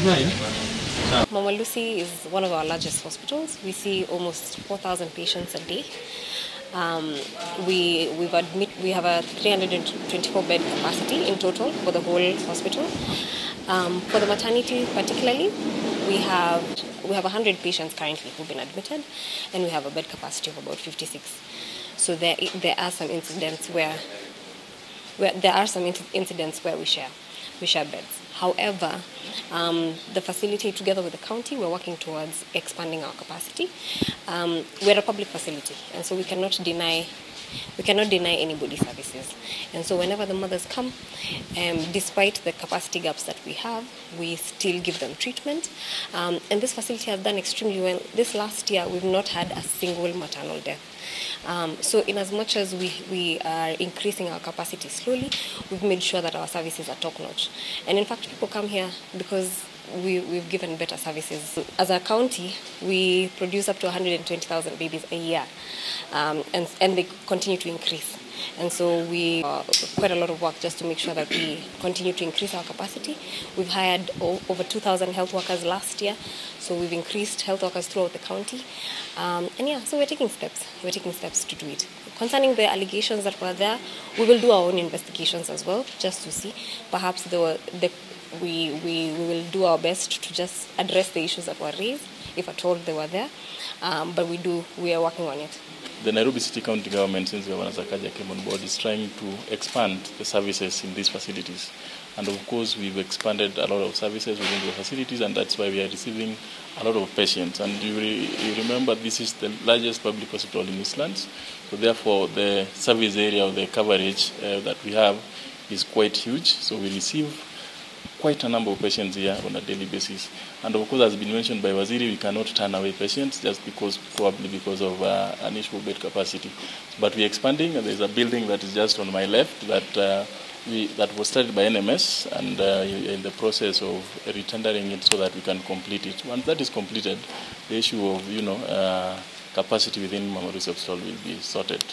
Mama Lucy is one of our largest hospitals. We see almost 4,000 patients a day. We have a 324 bed capacity in total for the whole hospital. For the maternity particularly, we have 100 patients currently who've been admitted, and we have a bed capacity of about 56. So there are some incidents where we share beds. However, the facility, together with the county, we're working towards expanding our capacity. We're a public facility, and so we cannot deny anybody services. And so whenever the mothers come, despite the capacity gaps that we have, we still give them treatment. And this facility has done extremely well. This last year, we've not had a single maternal death. So in as much as we are increasing our capacity slowly, we've made sure that our services are top-notch. And in fact, people come here because we've given better services. As a county, we produce up to 120,000 babies a year, and they continue to increase. And so we quite a lot of work just to make sure that we continue to increase our capacity. We've hired over 2,000 health workers last year, so we've increased health workers throughout the county. So we're taking steps. We're taking steps to do it. Concerning the allegations that were there, we will do our own investigations as well, just to see. Perhaps we will do our best to just address the issues that were raised, if at all they were there. But we are working on it. The Nairobi City County Government, since Governor Sakaja came on board, is trying to expand the services in these facilities. And of course, we've expanded a lot of services within the facilities, and that's why we are receiving a lot of patients. And you remember, this is the largest public hospital in Eastlands. So therefore, the service area of the coverage that we have is quite huge. So we receive quite a number of patients here on a daily basis. And of course, as been mentioned by Waziri, we cannot turn away patients just probably because of an issue of bed capacity. But we're expanding, and there's a building that is just on my left that was started by NMS, and in the process of retendering it so that we can complete it. Once that is completed, the issue of capacity within Mama Lucy Hospital will be sorted.